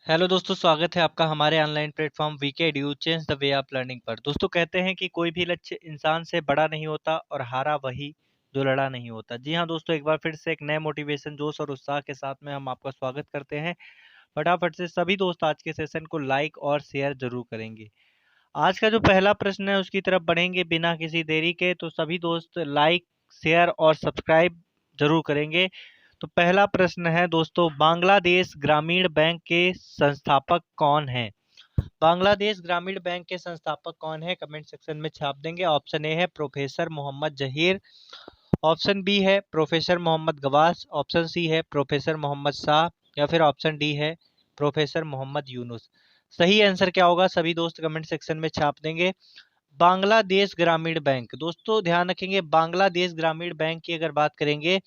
Hello दोस्तों, स्वागत है आपका हमारे online platform VK edu change the way of learning पर। दोस्तों, कहते हैं कि कोई भी लक्ष्य इंसान से बड़ा नहीं होता और हारा वही जो लड़ा नहीं होता। जी हाँ दोस्तों, एक बार फिर से एक नए मोटिवेशन, जोश और उत्साह के साथ में हम आपका स्वागत करते हैं। फटाफट से सभी दोस्त आज के सेशन को लाइक और शेयर जरूर करेंगे। आज का जो पहला प्रश्न है उसकी तरफ बढ़ेंगे बिना किसी देरी के। तो सभी दोस्त लाइक, शेयर और सब्सक्राइब जरूर करेंगे। तो पहला प्रश्न है दोस्तों, बांग्लादेश ग्रामीण बैंक के संस्थापक कौन हैं? बांग्लादेश ग्रामीण बैंक के संस्थापक कौन है? कमेंट सेक्शन में छाप देंगे। ऑप्शन ए है professor Mohammad Zaheer, option B है professor Mohammad Gawas, option C है प्रोफेसर मोहम्मद शाह, या फिर ऑप्शन डी है प्रोफेसर मोहम्मद यूनुस। सही आंसर क्या होगा सभी दोस्त कमेंट सेक्शन में छाप देंगे। बांग्लादेश ग्रामीण बैंक, दोस्तों ध्यान रखेंगे, बांग्लादेश ग्रामीण बैंक की अगर बात करेंगे,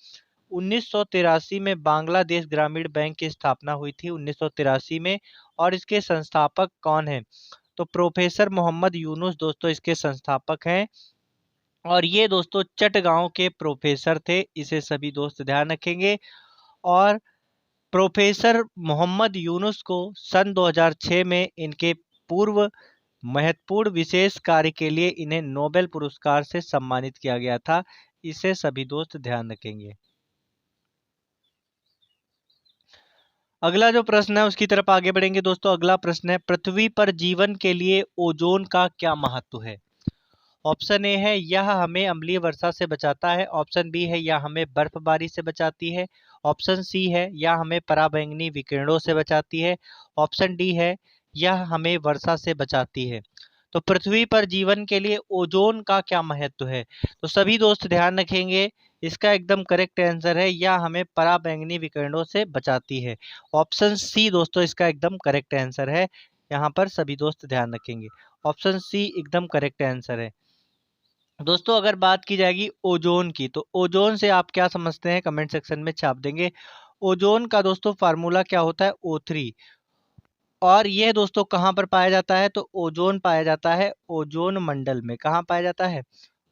1983 में बांग्लादेश ग्रामीण बैंक की स्थापना हुई थी, 1983 में। और इसके संस्थापक कौन हैं? तो प्रोफेसर मोहम्मद यूनुस दोस्तों इसके संस्थापक हैं। और ये दोस्तों चटगांव के प्रोफेसर थे, इसे सभी दोस्त ध्यान रखेंगे। और प्रोफेसर मोहम्मद यूनुस को सन 2006 में इनके पूर्व महत्वपूर्ण विशेष कार्य के लिए इन्हें नोबेल पुरस्कार से सम्मानित किया गया था, इसे सभी दोस्त ध्यान रखेंगे। अगला जो प्रश्न है उसकी तरफ आगे बढ़ेंगे दोस्तों। अगला प्रश्न है, पृथ्वी पर जीवन के लिए ओजोन का क्या महत्व है? ऑप्शन ए है यह हमें अम्लीय वर्षा से बचाता है, ऑप्शन बी है यह हमें बर्फबारी से बचाती है, ऑप्शन सी है यह हमें पराबैंगनी विकिरणों से बचाती है, ऑप्शन डी है यह हमें वर्षा से बचाती है। तो पृथ्वी पर जीवन के लिए ओजोन का क्या महत्व है? तो सभी दोस्त ध्यान रखेंगे, इसका एकदम करेक्ट आंसर है यह हमें पराबैंगनी विकिरणों से बचाती है। ऑप्शन सी दोस्तों इसका एकदम करेक्ट आंसर है, यहाँ पर सभी दोस्त ध्यान रखेंगे। ऑप्शन सी एकदम करेक्ट आंसर है। दोस्तों अगर बात की जाएगी ओजोन की, तो ओजोन से आप क्या समझते हैं कमेंट सेक्शन में छाप देंगे। ओजोन का दोस्तों फार्मूला क्या होता है? O3। और यह दोस्तों कहाँ पर पाया जाता है? तो ओजोन पाया जाता है ओजोन मंडल में। कहाँ पाया जाता है?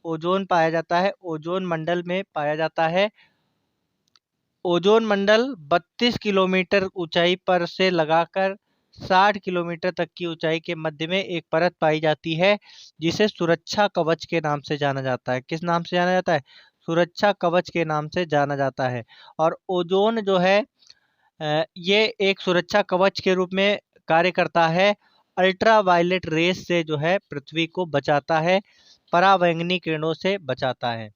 ओजोन पाया जाता है ओजोन मंडल में पाया जाता है। ओजोन मंडल 32 किलोमीटर ऊंचाई पर से लगाकर 60 किलोमीटर तक की ऊंचाई के मध्य में एक परत पाई जाती है, जिसे सुरक्षा कवच के नाम से जाना जाता है। किस नाम से जाना जाता है? सुरक्षा कवच के नाम से जाना जाता है। और ओजोन जो है ये एक सुरक्षा कवच के रूप में कार्य करता है। अल्ट्रा वायलेट रेस से जो है पृथ्वी को बचाता है, परावैंगनी किरणों से बचाता है।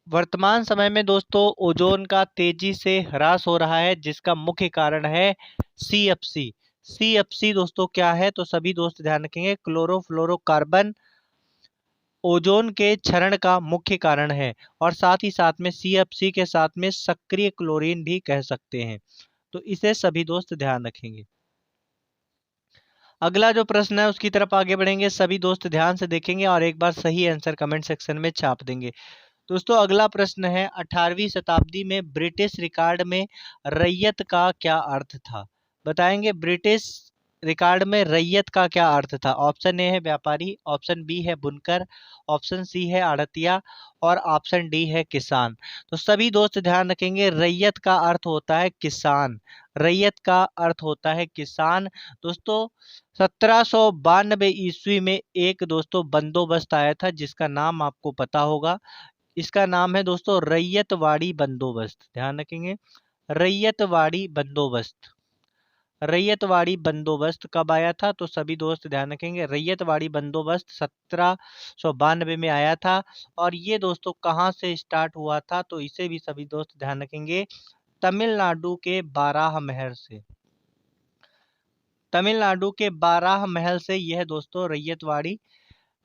वर्तमान समय में दोस्तों ओजोन का तेजी से ह्रास हो रहा है, जिसका मुख्य कारण है CFC। CFC दोस्तों क्या है? तो सभी दोस्त ध्यान रखेंगे, क्लोरोफ्लोरोकार्बन ओजोन के क्षरण का मुख्य कारण है। और साथ ही साथ में CFC के साथ में सक्रिय क्लोरीन भी कह सकते हैं, तो इसे सभी दोस्त ध्यान रखेंगे। अगला जो प्रश्न है उसकी तरफ आगे बढ़ेंगे, सभी दोस्त ध्यान से देखेंगे और एक बार सही आंसर कमेंट सेक्शन में छाप देंगे। दोस्तों अगला प्रश्न है, 18वीं शताब्दी में ब्रिटिश रिकॉर्ड में रैयत का क्या अर्थ था? बताएंगे ब्रिटिश रिकॉर्ड में रैयत का क्या अर्थ था। ऑप्शन ए है व्यापारी, ऑप्शन बी है बुनकर, ऑप्शन सी है आड़तिया, और ऑप्शन डी है किसान। तो सभी दोस्त ध्यान रखेंगे, रैयत का अर्थ होता है किसान। रैयत का अर्थ होता है किसान। दोस्तों 1792 ईस्वी में एक दोस्तों बंदोबस्त आया था, जिसका नाम आपको पता होगा। इसका नाम है दोस्तों रैयतवाड़ी बंदोबस्त। ध्यान रखेंगे, रैयतवाड़ी बंदोबस्त। रैयतवाड़ी बंदोबस्त कब आया था? तो सभी दोस्त ध्यान रखेंगे, रैयतवाड़ी बंदोबस्त 1792 में आया था। और ये दोस्तों कहाँ से स्टार्ट हुआ था? तो इसे भी सभी दोस्त ध्यान रखेंगे, तमिलनाडु के बाराह महल से। तमिलनाडु के बाराह महल से यह दोस्तों रैयतवाड़ी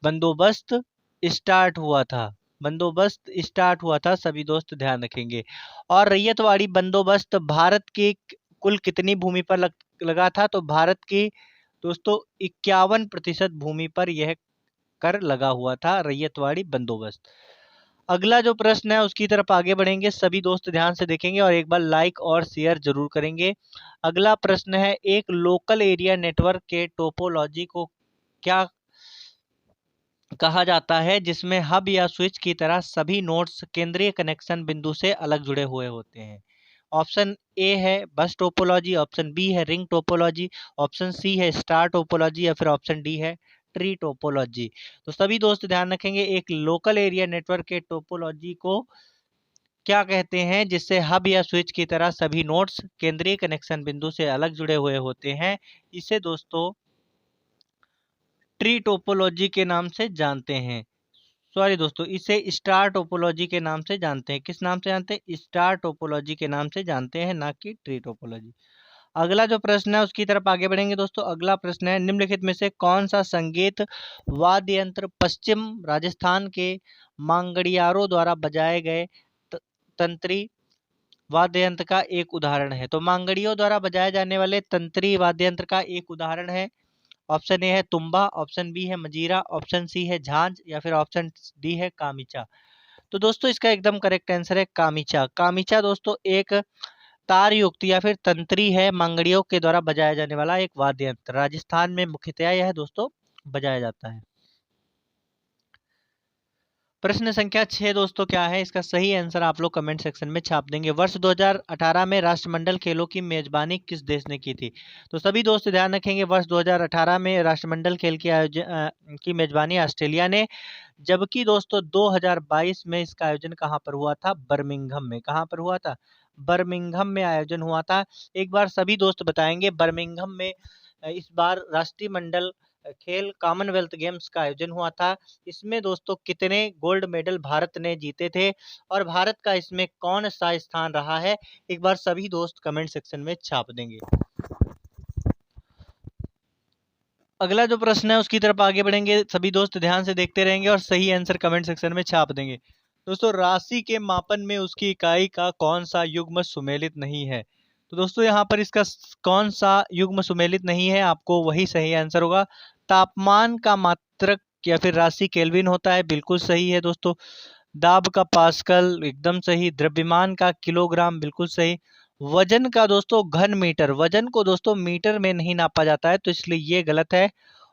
बंदोबस्त स्टार्ट हुआ था। बंदोबस्त स्टार्ट हुआ था, सभी दोस्त ध्यान रखेंगे। और रैयतवाड़ी बंदोबस्त भारत की कुल कितनी भूमि पर लगा था? तो भारत की दोस्तों 51% भूमि पर यह कर लगा हुआ था, रैयतवाड़ी बंदोबस्त। अगला जो प्रश्न है उसकी तरफ आगे बढ़ेंगे, सभी दोस्त ध्यान से देखेंगे और एक बार लाइक और शेयर जरूर करेंगे। अगला प्रश्न है, एक लोकल एरिया नेटवर्क के टोपोलॉजी को क्या कहा जाता है, जिसमें हब या स्विच की तरह सभी नोड्स केंद्रीय कनेक्शन बिंदु से अलग जुड़े हुए होते हैं? ऑप्शन ए है बस टोपोलॉजी, ऑप्शन बी है रिंग टोपोलॉजी, ऑप्शन सी है स्टार टोपोलॉजी या फिर ऑप्शन डी है ट्री टोपोलॉजी। तो सभी दोस्त ध्यान रखेंगे, एक लोकल एरिया नेटवर्क के टोपोलॉजी को क्या कहते हैं, जिससे हब या स्विच की तरह सभी नोड्स केंद्रीय कनेक्शन बिंदु से अलग जुड़े हुए होते हैं। इसे दोस्तों ट्री टोपोलॉजी के नाम से जानते हैं। सॉरी दोस्तों, इसे स्टार टोपोलॉजी के नाम से जानते हैं। किस नाम से जानते हैं? स्टार टोपोलॉजी के नाम से जानते हैं, ना कि ट्री टोपोलॉजी। अगला जो प्रश्न है उसकी तरफ आगे बढ़ेंगे दोस्तों। अगला प्रश्न है, निम्नलिखित में से कौन सा संगीत वाद्य यंत्र पश्चिम राजस्थान के मांगड़ियारों द्वारा बजाए गए तंत्री वाद्य यंत्र का एक उदाहरण है? तो मांगड़ियों द्वारा बजाए जाने वाले तंत्री वाद्य यंत्र का एक उदाहरण है। ऑप्शन ए है तुम्बा, ऑप्शन बी है मजीरा, ऑप्शन सी है झांझ या फिर ऑप्शन डी है कामीचा। तो दोस्तों इसका एकदम करेक्ट आंसर है कामीचा। कामीचा दोस्तों एक तार युक्त या फिर तंत्री है, मांगड़ियों के द्वारा बजाया जाने वाला एक वाद्य यंत्र। राजस्थान में मुख्यतया यह दोस्तों बजाया जाता है। प्रश्न संख्या 6 दोस्तों क्या है, इसका सही आंसर आप लोग कमेंट सेक्शन में छाप देंगे। वर्ष 2018 में राष्ट्रमंडल खेलों की मेजबानी किस देश ने की थी? तो सभी दोस्त ध्यान रखेंगे, वर्ष 2018 में राष्ट्रमंडल खेल की मेजबानी ऑस्ट्रेलिया ने, जबकि दोस्तों 2022 में इसका आयोजन कहाँ पर हुआ था? बर्मिंघम में। कहाँ पर हुआ था? बर्मिंघम में आयोजन हुआ था। एक बार सभी दोस्त बताएंगे, बर्मिंघम में इस बार राष्ट्रीय मंडल खेल कॉमनवेल्थ गेम्स का आयोजन हुआ था। इसमें दोस्तों कितने गोल्ड मेडल भारत ने जीते थे और भारत का इसमें कौन सा स्थान रहा है? एक बार सभी दोस्त कमेंट सेक्शन में छाप देंगे। अगला जो प्रश्न है उसकी तरफ आगे बढ़ेंगे, सभी दोस्त ध्यान से देखते रहेंगे और सही आंसर कमेंट सेक्शन में छाप देंगे। दोस्तों राशि के मापन में उसकी इकाई का कौन सा युग्म सुमेलित नहीं है? तो दोस्तों यहाँ पर इसका कौन सा युग्म सुमेलित नहीं है, आपको वही सही आंसर होगा। तापमान का मात्रक या फिर राशि केल्विन होता है, बिल्कुल सही है दोस्तों। दाब का पास्कल, एकदम सही। द्रव्यमान का किलोग्राम, बिल्कुल सही। वजन का दोस्तों घन मीटर, वजन को दोस्तों मीटर में नहीं नापा जाता है, तो इसलिए ये गलत है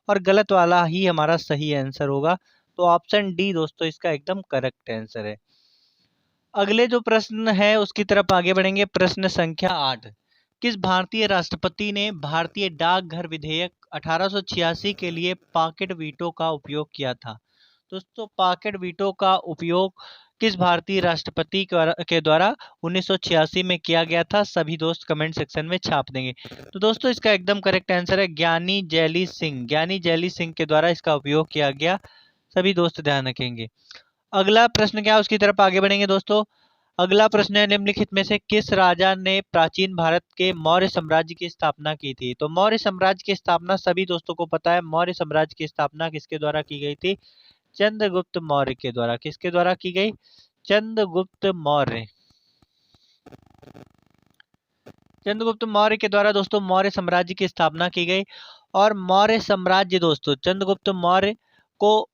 और गलत वाला ही हमारा सही आंसर होगा। तो ऑप्शन डी दोस्तों इसका एकदम करेक्ट आंसर है। अगले जो प्रश्न है उसकी तरफ आगे बढ़ेंगे। प्रश्न संख्या 8, किस भारतीय राष्ट्रपति ने भारतीय डाकघर विधेयक 1886 के लिए पॉकेट वीटो का उपयोग किया था? दोस्तों पॉकेट वीटो का उपयोग किस भारतीय राष्ट्रपति के द्वारा 1986 में किया गया था? सभी दोस्त कमेंट सेक्शन में छाप देंगे। तो दोस्तों इसका एकदम करेक्ट आंसर है ज्ञानी जैली सिंह। ज्ञानी जैली सिंह के द्वारा इसका उपयोग किया गया, सभी दोस्त ध्यान रखेंगे। अगला प्रश्न क्या है उसकी तरफ आगे बढ़ेंगे दोस्तों। अगला प्रश्न है, निम्नलिखित में से किस राजा ने प्राचीन भारत के मौर्य साम्राज्य की स्थापना की थी? तो मौर्य साम्राज्य की स्थापना सभी दोस्तों को पता है, मौर्य साम्राज्य की स्थापना किसके द्वारा की गई थी? चंद्रगुप्त मौर्य के द्वारा। किसके द्वारा की गई? चंद्रगुप्त मौर्य। चंद्रगुप्त मौर्य के द्वारा दोस्तों मौर्य साम्राज्य की स्थापना की गई। और मौर्य साम्राज्य दोस्तों चंद्रगुप्त मौर्य को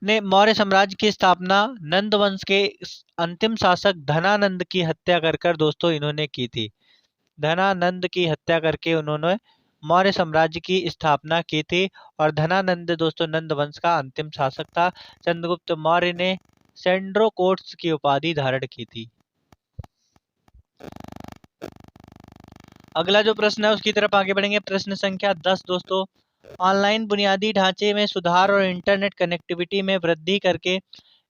ने मौर्य साम्राज्य की स्थापना नंद वंश के अंतिम शासक धनानंद की हत्या कर दोस्तों इन्होंने की थी। धनानंद की हत्या करके उन्होंने मौर्य साम्राज्य की स्थापना की थी और धनानंद दोस्तों नंद वंश का अंतिम शासक था। चंद्रगुप्त मौर्य ने सेंड्रोकोट्स की उपाधि धारण की थी। अगला जो प्रश्न है उसकी तरफ आगे बढ़ेंगे। प्रश्न संख्या 10 दोस्तों, ऑनलाइन बुनियादी ढांचे में सुधार और इंटरनेट कनेक्टिविटी में वृद्धि करके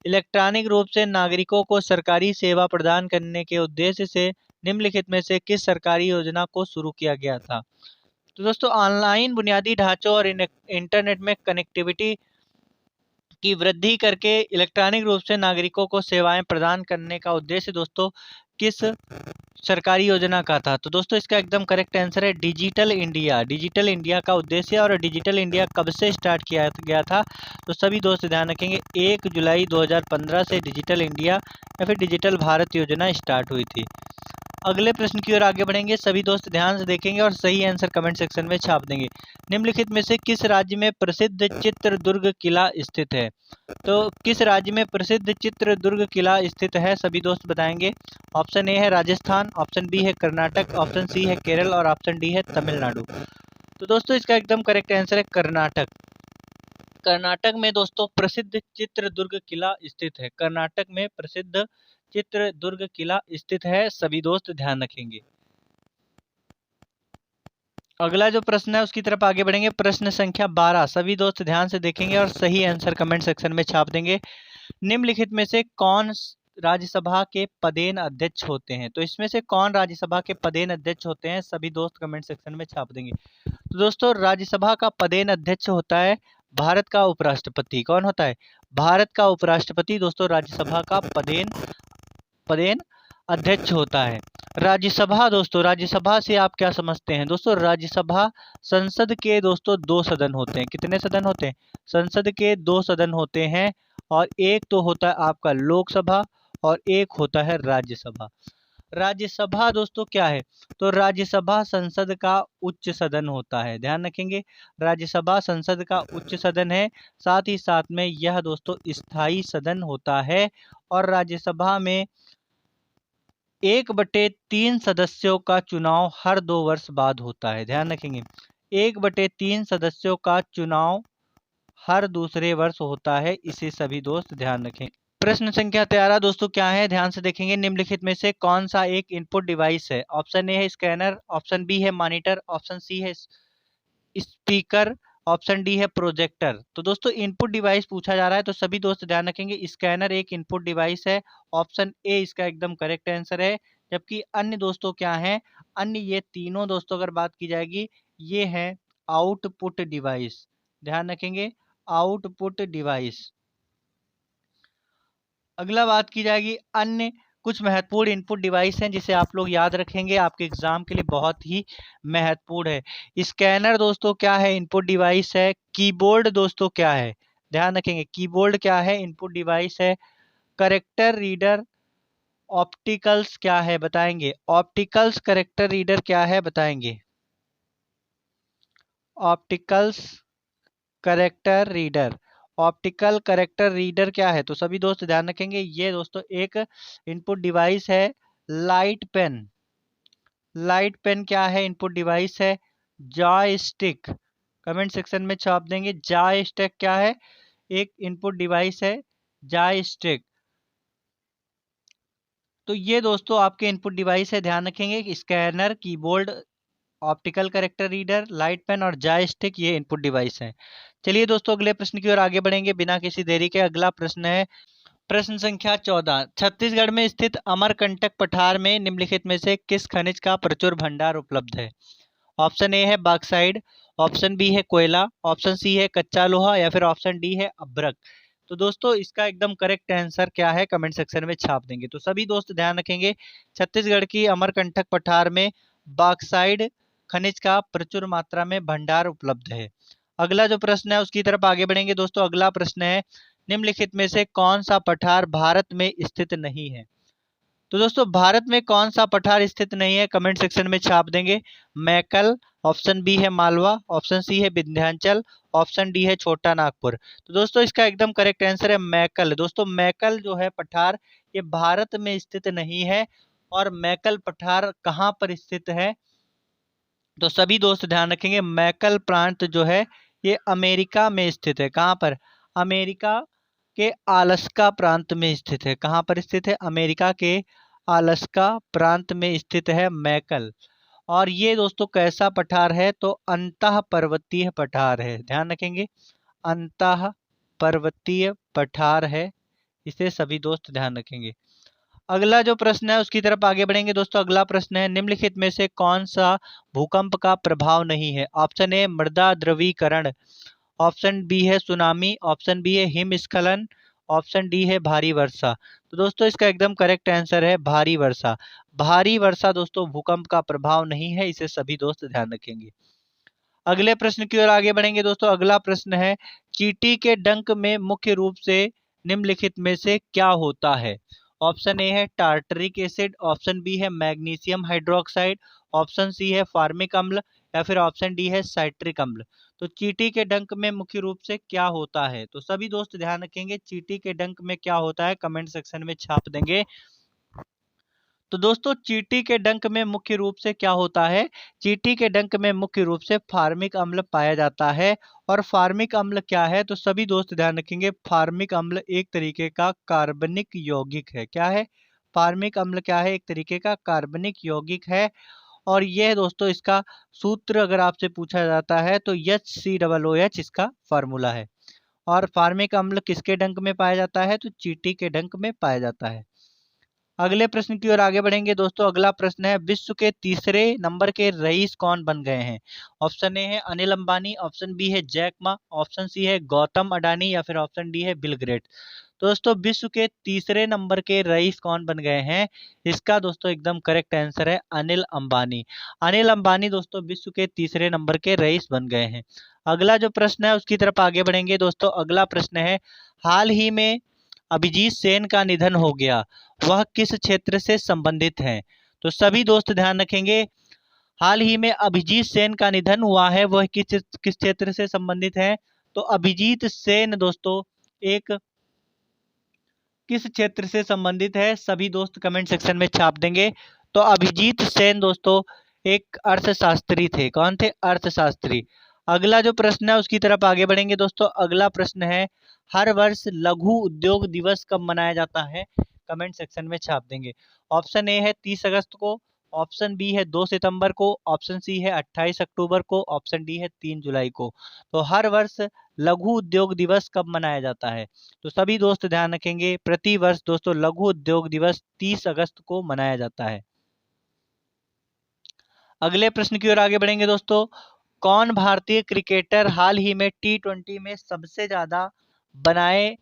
इलेक्ट्रॉनिक रूप से नागरिकों को सरकारी सेवा प्रदान करने के उद्देश्य से निम्नलिखित में से किस सरकारी योजना को शुरू किया गया था? तो दोस्तों ऑनलाइन बुनियादी ढांचों और इंटरनेट में कनेक्टिविटी की वृद्धि करके इलेक्ट्रॉनिक रूप से नागरिकों को सेवाएं प्रदान करने का उद्देश्य दोस्तों किस सरकारी योजना का था? तो दोस्तों इसका एकदम करेक्ट आंसर है डिजिटल इंडिया। डिजिटल इंडिया का उद्देश्य और डिजिटल इंडिया कब से स्टार्ट किया गया था? तो सभी दोस्त ध्यान रखेंगे 1 जुलाई 2015 से डिजिटल इंडिया या फिर डिजिटल भारत योजना स्टार्ट हुई थी। अगले प्रश्न की ओर आगे बढ़ेंगे, सभी दोस्त ध्यान से देखेंगे और सही आंसर कमेंट सेक्शन में छाप देंगे। निम्नलिखित में से किस राज्य में प्रसिद्ध चित्रदुर्ग किला स्थित है? तो किस राज्य में प्रसिद्ध चित्रदुर्ग किला स्थित है? सभी दोस्त बताएंगे। ऑप्शन ए है राजस्थान, ऑप्शन बी है कर्नाटक, ऑप्शन सी है केरल और ऑप्शन डी है तमिलनाडु। तो दोस्तों इसका एकदम करेक्ट आंसर है कर्नाटक। कर्नाटक में दोस्तों प्रसिद्ध चित्रदुर्ग किला स्थित है। कर्नाटक में प्रसिद्ध चित्रदुर्ग किला स्थित है? सभी दोस्त ध्यान रखेंगे। अगला जो प्रश्न है उसकी तरफ आगे बढ़ेंगे। प्रश्न संख्या 12, सभी दोस्त ध्यान से देखेंगे और सही आंसर कमेंट सेक्शन में छाप देंगे। निम्नलिखित में से कौन राज्यसभा के पदेन अध्यक्ष होते हैं? तो इसमें से कौन राज्यसभा के पदेन अध्यक्ष होते हैं? सभी दोस्त कमेंट सेक्शन में छाप देंगे। तो दोस्तों राज्यसभा का पदेन अध्यक्ष होता है भारत का उपराष्ट्रपति। कौन होता है? भारत का उपराष्ट्रपति दोस्तों राज्यसभा का पदेन अध्यक्ष होता है। राज्यसभा दोस्तों, राज्यसभा से आप क्या समझते हैं? दोस्तों राज्यसभा संसद के दोस्तों 2 सदन होते हैं। कितने सदन होते हैं? संसद के 2 सदन होते हैं और एक तो होता है आपका लोकसभा और एक होता है राज्यसभा। राज्यसभा दोस्तों क्या है? तो राज्यसभा संसद का उच्च सदन होता है। ध्यान रखेंगे, राज्यसभा संसद का उच्च सदन है। साथ ही साथ में यह दोस्तों स्थायी सदन होता है और राज्यसभा में 1/3 सदस्यों का चुनाव हर 2 वर्ष बाद होता है। ध्यान रखेंगे, 1/3 सदस्यों का चुनाव हर दूसरे वर्ष होता है। इसे सभी दोस्त ध्यान रखें। प्रश्न संख्या 13 दोस्तों क्या है? ध्यान से देखेंगे। निम्नलिखित में से कौन सा एक इनपुट डिवाइस है? ऑप्शन ए है स्कैनर, ऑप्शन बी है मॉनिटर, ऑप्शन सी है स्पीकर, ऑप्शन डी है प्रोजेक्टर। तो दोस्तों इनपुट डिवाइस पूछा जा रहा है तो सभी दोस्त ध्यान रखेंगे, स्कैनर एक इनपुट डिवाइस है। ऑप्शन ए इसका एकदम करेक्ट आंसर है। जबकि अन्य दोस्तों क्या हैं? अन्य ये तीनों दोस्तों अगर बात की जाएगी ये है आउटपुट डिवाइस। ध्यान रखेंगे, आउटपुट डिवाइस। अगला बात की जाएगी अन्य कुछ महत्वपूर्ण इनपुट डिवाइस हैं जिसे आप लोग याद रखेंगे, आपके एग्जाम के लिए बहुत ही महत्वपूर्ण है। स्कैनर दोस्तों क्या है? इनपुट डिवाइस है। कीबोर्ड दोस्तों क्या है? ध्यान रखेंगे, कीबोर्ड क्या है? इनपुट डिवाइस है। करेक्टर रीडर ऑप्टिकल्स क्या है? बताएंगे। ऑप्टिकल्स करेक्टर रीडर क्या है? बताएंगे। Opticals character reader, optical character reader क्या है? तो सभी दोस्त ध्यान रखेंगे, ये दोस्तों एक इनपुट डिवाइस है। लाइट पेन, लाइट पेन क्या है? इनपुट डिवाइस है। जॉयस्टिक, कमेंट सेक्शन में छाप देंगे। जॉयस्टिक क्या है? एक इनपुट डिवाइस है जॉयस्टिक। तो ये दोस्तों आपके इनपुट डिवाइस है, ध्यान रखेंगे। Scanner, keyboard, optical character reader, light pen और जॉयस्टिक ये इनपुट डिवाइस हैं। चलिए दोस्तों अगले प्रश्न की ओर आगे बढ़ेंगे बिना किसी देरी के। अगला प्रश्न है प्रश्न संख्या 14, छत्तीसगढ़ में स्थित अमरकंटक पठार में निम्नलिखित में से किस खनिज का प्रचुर भंडार उपलब्ध है? ऑप्शन ए है बॉक्साइड, ऑप्शन बी है कोयला, ऑप्शन सी है कच्चा लोहा या फिर ऑप्शन डी है अभ्रक। तो दोस्तों इसका एकदम करेक्ट आंसर क्या है? कमेंट सेक्शन में छाप देंगे। तो सभी दोस्त ध्यान रखेंगे, छत्तीसगढ़ की अमरकंटक पठार में बॉक्साइड खनिज का प्रचुर मात्रा में भंडार उपलब्ध है। अगला जो प्रश्न है उसकी तरफ आगे बढ़ेंगे दोस्तों। अगला प्रश्न है निम्नलिखित में से कौन सा पठार भारत में स्थित नहीं है? तो दोस्तों भारत में कौन सा पठार स्थित नहीं है? कमेंट सेक्शन में छाप देंगे। मैकल, ऑप्शन बी है मालवा, ऑप्शन सी है विंध्याचल, ऑप्शन डी है छोटा नागपुर। तो दोस्तों इसका एकदम करेक्ट आंसर है मैकल। दोस्तों मैकल जो है पठार ये भारत में स्थित नहीं है। और मैकल पठार कहाँ पर स्थित है? तो सभी दोस्त ध्यान रखेंगे, मैकल प्रांत जो है ये अमेरिका में स्थित है। कहाँ पर? अमेरिका के अलास्का प्रांत में स्थित है। कहाँ पर स्थित है? अमेरिका के अलास्का प्रांत में स्थित है मैकल। और ये दोस्तों कैसा पठार है? तो अंतः पर्वतीय पठार है। ध्यान रखेंगे, अंतः पर्वतीय पठार है। इसे सभी दोस्त ध्यान रखेंगे। अगला जो प्रश्न है उसकी तरफ आगे बढ़ेंगे दोस्तों। अगला प्रश्न है निम्नलिखित में से कौन सा भूकंप का प्रभाव नहीं है? ऑप्शन ए मृदा द्रवीकरण, ऑप्शन बी है सुनामी, ऑप्शन बी है हिमस्खलन, ऑप्शन डी है भारी वर्षा। तो दोस्तों इसका एकदम करेक्ट आंसर है भारी वर्षा। भारी वर्षा दोस्तों भूकंप का प्रभाव नहीं है, इसे सभी दोस्त ध्यान रखेंगे। अगले प्रश्न की ओर आगे बढ़ेंगे दोस्तों। अगला प्रश्न है चींटी के डंक में मुख्य रूप से निम्नलिखित में से क्या होता है? ऑप्शन ए है टार्टरिक एसिड, ऑप्शन बी है मैग्नीशियम हाइड्रोक्साइड, ऑप्शन सी है फार्मिक अम्ल या फिर ऑप्शन डी है साइट्रिक अम्ल। तो चींटी के डंक में मुख्य रूप से क्या होता है? तो सभी दोस्त ध्यान रखेंगे, चींटी के डंक में क्या होता है? कमेंट सेक्शन में छाप देंगे। तो दोस्तों चींटी के डंक में मुख्य रूप से क्या होता है? चींटी के डंक में मुख्य रूप से फार्मिक अम्ल पाया जाता है। और फार्मिक अम्ल क्या है? तो सभी दोस्त ध्यान रखेंगे, फार्मिक अम्ल एक तरीके का कार्बनिक यौगिक है। क्या है? फार्मिक अम्ल क्या है? एक तरीके का कार्बनिक यौगिक है। और यह दोस्तों इसका सूत्र अगर आपसे पूछा जाता है तो HCOOH इसका फार्मूला है। और फार्मिक अम्ल किसके डंक में पाया जाता है? तो चींटी के डंक में पाया जाता है। अगले प्रश्न की ओर आगे बढ़ेंगे दोस्तों। अगला प्रश्न है, विश्व के तीसरे नंबर के रईस कौन बन गए हैं? ऑप्शन ए है अनिल अंबानी, ऑप्शन बी है जैक मा, ऑप्शन सी है गौतम अडानी या फिर ऑप्शन डी है बिल गेट्स। तो दोस्तों विश्व के तीसरे नंबर के रईस कौन बन गए हैं? इसका दोस्तों एकदम करेक्ट आंसर है अनिल अंबानी। अनिल अंबानी दोस्तों विश्व के तीसरे नंबर के रईस बन गए हैं। अगला जो प्रश्न है उसकी तरफ आगे बढ़ेंगे दोस्तों। अगला प्रश्न है, हाल ही में अभिजीत सेन का निधन हो गया, वह किस क्षेत्र से संबंधित हैं? तो सभी दोस्त ध्यान रखेंगे, हाल ही में अभिजीत सेन का निधन हुआ है, वह किस किस क्षेत्र से संबंधित है? तो अभिजीत सेन दोस्तों एक किस क्षेत्र से संबंधित है? सभी दोस्त कमेंट सेक्शन में छाप देंगे। तो अभिजीत सेन दोस्तों एक अर्थशास्त्री थे। कौन थे? अर्थशास्त्री। अगला जो प्रश्न है उसकी तरफ आगे बढ़ेंगे दोस्तों। अगला प्रश्न है, हर वर्ष लघु उद्योग दिवस कब मनाया जाता है? कमेंट सेक्शन में छाप देंगे। ऑप्शन ए है 30 अगस्त को, ऑप्शन बी है 2 सितंबर को, ऑप्शन सी है 28 अक्टूबर को, ऑप्शन डी है 3 जुलाई को। तो हर वर्ष लघु उद्योग दिवस कब मनाया जाता है? तो सभी दोस्त ध्यान रखेंगे, प्रति वर्ष दोस्तों लघु उद्योग दिवस 30 अगस्त को मनाया जाता है। अगले प्रश्न की ओर आगे बढ़ेंगे दोस्तों। कौन भारतीय क्रिकेटर हाल ही में T20 में सबसे ज्यादा बनाए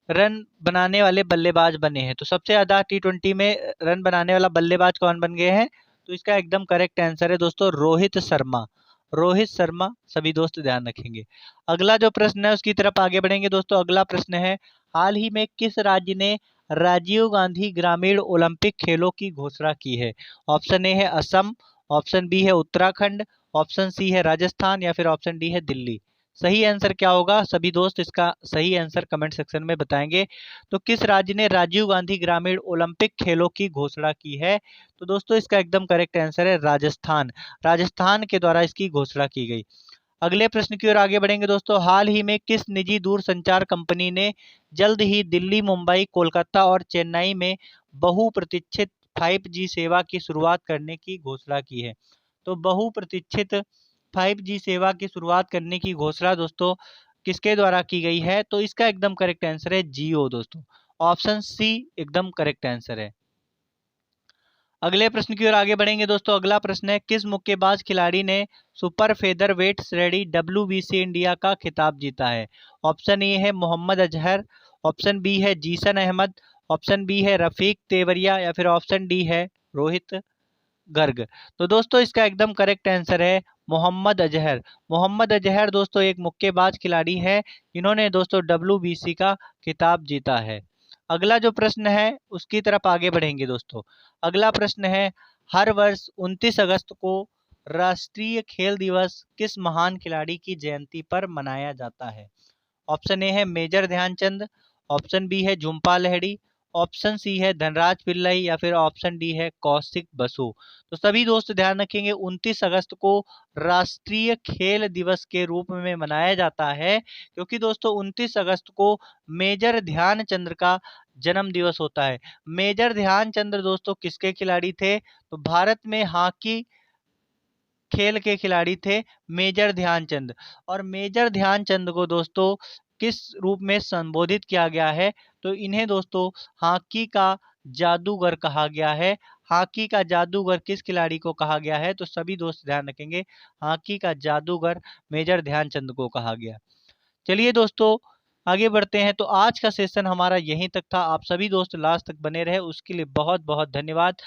रन बनाने वाले बल्लेबाज बने हैं? तो सबसे ज्यादा T20 में रन बनाने वाला बल्लेबाज कौन बन गए हैं? तो इसका एकदम करेक्ट आंसर है दोस्तों रोहित शर्मा। रोहित शर्मा, सभी दोस्त ध्यान रखेंगे। अगला जो प्रश्न है उसकी तरफ आगे बढ़ेंगे दोस्तों। अगला प्रश्न है, हाल ही में किस राज्य ने राजीव गांधी ग्रामीण ओलंपिक खेलों की घोषणा की है? ऑप्शन ए है असम, ऑप्शन बी है उत्तराखंड, ऑप्शन सी है राजस्थान या फिर ऑप्शन डी है दिल्ली। सही आंसर क्या होगा? सभी दोस्त इसका सही आंसर कमेंट सेक्शन में बताएंगे। तो किस राज्य ने राजीव गांधी ग्रामीण ओलंपिक खेलों की घोषणा की है? तो दोस्तों इसका एकदम करेक्ट आंसर है राजस्थान। राजस्थान के द्वारा इसकी घोषणा की गई। अगले प्रश्न की ओर आगे बढ़ेंगे दोस्तों। हाल ही में किस निजी दूरसंचार कंपनी ने जल्द ही दिल्ली, मुंबई, कोलकाता और चेन्नई में बहुप्रतीक्षित 5G सेवा की शुरुआत करने की घोषणा की है? तो बहुप्रतीक्षित 5G सेवा की शुरुआत करने की घोषणा दोस्तों किसके द्वारा की गई है? तो इसका एकदम करेक्ट आंसर है जियो दोस्तों। ऑप्शन सी एकदम करेक्ट आंसर है। अगले प्रश्न की ओर आगे बढ़ेंगे दोस्तों। अगला प्रश्न है, किस मुक्केबाज खिलाड़ी ने सुपर फेदरवेट श्रेणी WBC इंडिया का खिताब जीता है? ऑप्शन ए है मोहम्मद अजहर, ऑप्शन बी है जीसन अहमद, ऑप्शन बी है रफीक तेवरिया या फिर ऑप्शन डी है रोहित गर्ग। तो दोस्तों इसका एकदम करेक्ट आंसर है मोहम्मद अजहर। मोहम्मद अजहर दोस्तों एक मुक्केबाज खिलाड़ी है, इन्होंने दोस्तों WBC का खिताब जीता है। अगला जो प्रश्न है उसकी तरफ आगे बढ़ेंगे दोस्तों। अगला प्रश्न है, हर वर्ष 29 अगस्त को राष्ट्रीय खेल दिवस किस महान खिलाड़ी की जयंती पर मनाया जाता है? ऑप्शन ए है मेजर ध्यानचंद, ऑप्शन बी है झुम्पा लाहिड़ी, ऑप्शन सी है धनराज पिल्लई या फिर ऑप्शन डी है कौशिक बसु। तो सभी दोस्त ध्यान रखेंगे 29 अगस्त को राष्ट्रीय खेल दिवस के रूप में मनाया जाता है, क्योंकि दोस्तों 29 अगस्त को मेजर ध्यानचंद्र का जन्म दिवस होता है। मेजर ध्यानचंद्र दोस्तों किसके खिलाड़ी थे? तो भारत में हॉकी खेल के खिलाड़ी थे मेजर ध्यानचंद। और मेजर ध्यानचंद को दोस्तों किस रूप में संबोधित किया गया है? तो इन्हें दोस्तों हॉकी का जादूगर कहा गया है। हॉकी का जादूगर किस खिलाड़ी को कहा गया है? तो सभी दोस्त ध्यान रखेंगे, हॉकी का जादूगर मेजर ध्यानचंद को कहा गया। चलिए दोस्तों आगे बढ़ते हैं। तो आज का सेशन हमारा यहीं तक था। आप सभी दोस्त लास्ट तक बने रहे उसके लिए बहुत बहुत धन्यवाद।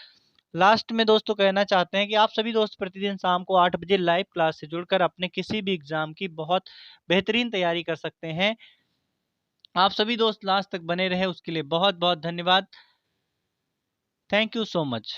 लास्ट में दोस्तों कहना चाहते हैं कि आप सभी दोस्त प्रतिदिन शाम को 8 बजे लाइव क्लास से जुड़कर अपने किसी भी एग्जाम की बहुत बेहतरीन तैयारी कर सकते हैं। आप सभी दोस्त लास्ट तक बने रहे उसके लिए बहुत बहुत धन्यवाद। Thank you so much.